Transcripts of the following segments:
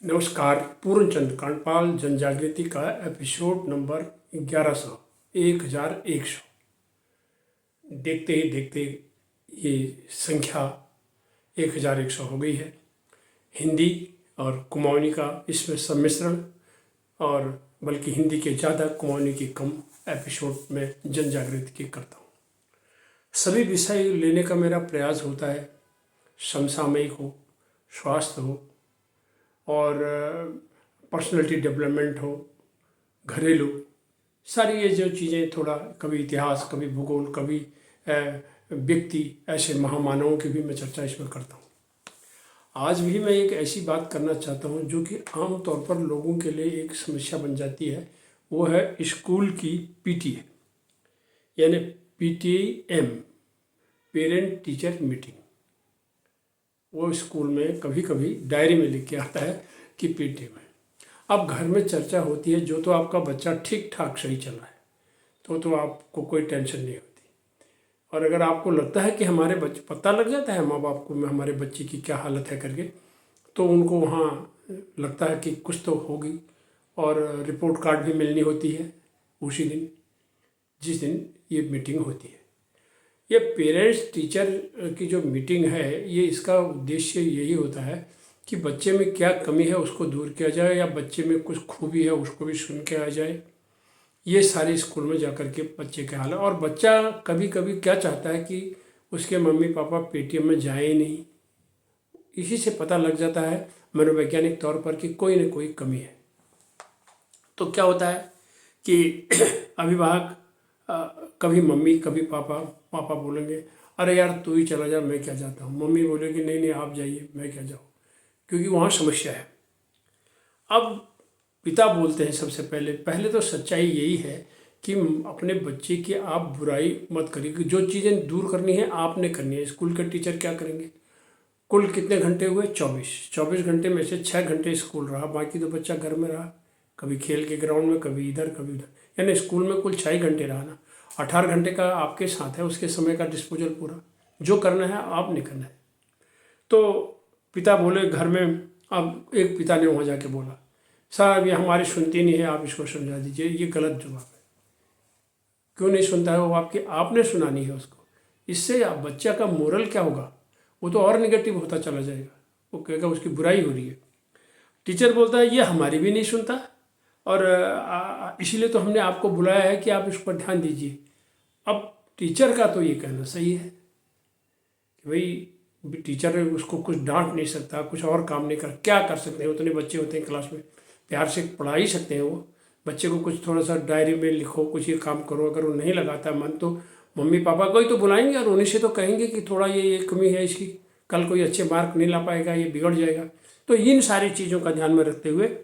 नमस्कार। पूर्णचंद कांडपाल जन जागृति का एपिसोड नंबर 1100। देखते ही देखते ये संख्या 1100 हो गई है। हिंदी और कुमाऊनी का इसमें सम्मिश्रण, और बल्कि हिंदी के ज़्यादा कुमाऊनी की कम एपिसोड में जन जागृति की करता हूँ। सभी विषय लेने का मेरा प्रयास होता है, समसामयिक हो, स्वास्थ्य हो, और पर्सनैलिटी डेवलपमेंट हो, घरेलू, सारी ये जो चीज़ें, थोड़ा कभी इतिहास, कभी भूगोल, कभी व्यक्ति, ऐसे महामानवों की भी मैं चर्चा इसमें करता हूँ। आज भी मैं एक ऐसी बात करना चाहता हूँ जो कि आम तौर पर लोगों के लिए एक समस्या बन जाती है। वो है स्कूल की पीटीए, यानी पीटीएम, पेरेंट टीचर मीटिंग। वो स्कूल में कभी कभी डायरी में लिख के आता है कि पीटीएम है। अब घर में चर्चा होती है, जो तो आपका बच्चा ठीक ठाक सही चल रहा है तो आपको कोई टेंशन नहीं होती। और अगर आपको लगता है कि हमारे बच्चे, पता लग जाता है माँ बाप को हमारे बच्चे की क्या हालत है करके, तो उनको वहाँ लगता है कि कुछ तो होगी, और रिपोर्ट कार्ड भी मिलनी होती है उसी दिन, जिस दिन ये मीटिंग होती है। ये पेरेंट्स टीचर की जो मीटिंग है, ये इसका उद्देश्य यही होता है कि बच्चे में क्या कमी है उसको दूर किया जाए, या बच्चे में कुछ खूबी है उसको भी सुन के आ जाए। ये सारे स्कूल में जाकर के बच्चे के हाल है। और बच्चा कभी कभी क्या चाहता है कि उसके मम्मी पापा पेटीएम में जाए ही नहीं। इसी से पता लग जाता है मनोवैज्ञानिक तौर पर कि कोई न कोई कमी है। तो क्या होता है कि अभिभावक, कभी मम्मी कभी पापा बोलेंगे अरे यार तू ही चला जा, मैं क्या जाता हूँ। मम्मी बोलेगी नहीं नहीं आप जाइए, मैं क्या जाऊँ, क्योंकि वहाँ समस्या है। अब पिता बोलते हैं सबसे पहले तो सच्चाई यही है कि अपने बच्चे की आप बुराई मत करिए, कि जो चीज़ें दूर करनी है आपने करनी है। स्कूल के टीचर क्या करेंगे? कुल कितने घंटे हुए? 24 घंटे में से 6 घंटे स्कूल रहा, बाकी तो बच्चा घर में रहा, कभी खेल के ग्राउंड में, कभी इधर कभी उधर, यानी स्कूल में कुल 6 घंटे रहा ना। 18 घंटे का आपके साथ है, उसके समय का डिस्पोजल पूरा जो करना है आपने करना है। तो पिता बोले घर में, अब एक पिता ने वहाँ जाके बोला साहब ये हमारी सुनती नहीं है, आप इसको समझा दीजिए। ये गलत जवाब है। क्यों नहीं सुनता है वो? आपने सुनानी है उसको। इससे बच्चा का मोरल क्या होगा? वो तो और निगेटिव होता चला जाएगा, वो कहेगा उसकी बुराई हो रही है। टीचर बोलता है ये हमारी भी नहीं सुनता, और इसीलिए तो हमने आपको बुलाया है कि आप इस पर ध्यान दीजिए। अब टीचर का तो ये कहना सही है कि भाई टीचर उसको कुछ डांट नहीं सकता, कुछ और काम नहीं क्या कर सकते हैं। उतने बच्चे होते हैं क्लास में, प्यार से पढ़ा ही सकते हैं वो बच्चे को। कुछ थोड़ा सा डायरी में लिखो, कुछ ये काम करो। अगर वो नहीं लगाता मन, तो मम्मी पापा को ही तो बुलाएंगे और उन्हीं से तो कहेंगे कि थोड़ा ये कमी है इसकी, कल कोई अच्छे मार्क नहीं ला पाएगा, ये बिगड़ जाएगा। तो इन सारी चीज़ों का ध्यान में रखते हुए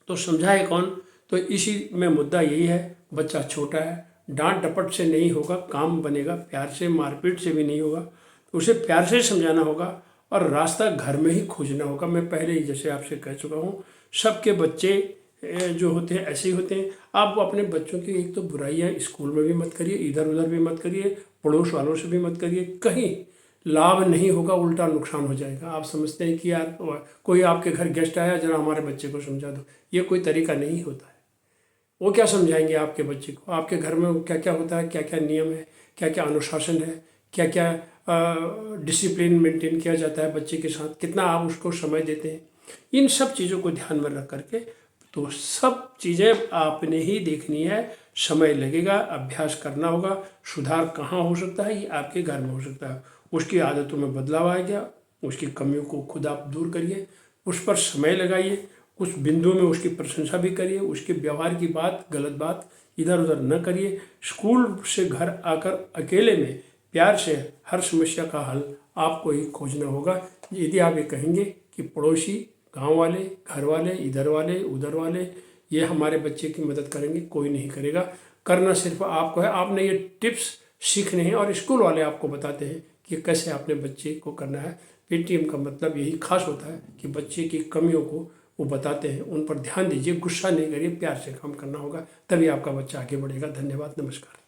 तो समझाए कौन? तो इसी में मुद्दा यही है, बच्चा छोटा है, डांट डपट से नहीं होगा काम बनेगा, प्यार से, मारपीट से भी नहीं होगा। तो उसे प्यार से समझाना होगा, और रास्ता घर में ही खोजना होगा। मैं पहले ही जैसे आपसे कह चुका हूँ, सबके बच्चे जो होते हैं ऐसे ही होते हैं। आप अपने बच्चों की एक तो बुराइयाँ स्कूल में भी मत करिए, इधर उधर भी मत करिए, पड़ोस वालों से भी मत करिए। कहीं लाभ नहीं होगा, उल्टा नुकसान हो जाएगा। आप समझते हैं कि यार कोई आपके घर गेस्ट आया, जरा हमारे बच्चे को समझा दो, ये कोई तरीका नहीं होता है। वो क्या समझाएंगे आपके बच्चे को? आपके घर में क्या क्या होता है, क्या क्या नियम है, क्या क्या अनुशासन है, क्या क्या डिसिप्लिन मेंटेन किया जाता है बच्चे के साथ, कितना आप उसको समय देते हैं, इन सब चीज़ों को ध्यान में रख करके तो सब चीज़ें आपने ही देखनी है। समय लगेगा, अभ्यास करना होगा। सुधार कहाँ हो सकता है? ये आपके घर में हो सकता है। उसकी आदतों में बदलाव आएगा, उसकी कमियों को खुद आप दूर करिए, उस पर समय लगाइए, उस बिंदु में उसकी प्रशंसा भी करिए, उसके व्यवहार की बात, गलत बात इधर उधर न करिए। स्कूल से घर आकर अकेले में प्यार से हर समस्या का हल आपको ही खोजना होगा। यदि आप ये कहेंगे कि पड़ोसी, गांव वाले, घर वाले, इधर वाले, उधर वाले ये हमारे बच्चे की मदद करेंगे, कोई नहीं करेगा। करना सिर्फ आपको है। आपने ये टिप्स सीखने हैं, और स्कूल वाले आपको बताते हैं कि कैसे अपने बच्चे को करना है। पेटीएम का मतलब यही खास होता है कि बच्चे की कमियों को वो बताते हैं, उन पर ध्यान दीजिए, गुस्सा नहीं करिए, प्यार से काम करना होगा, तभी आपका बच्चा आगे बढ़ेगा। धन्यवाद, नमस्कार।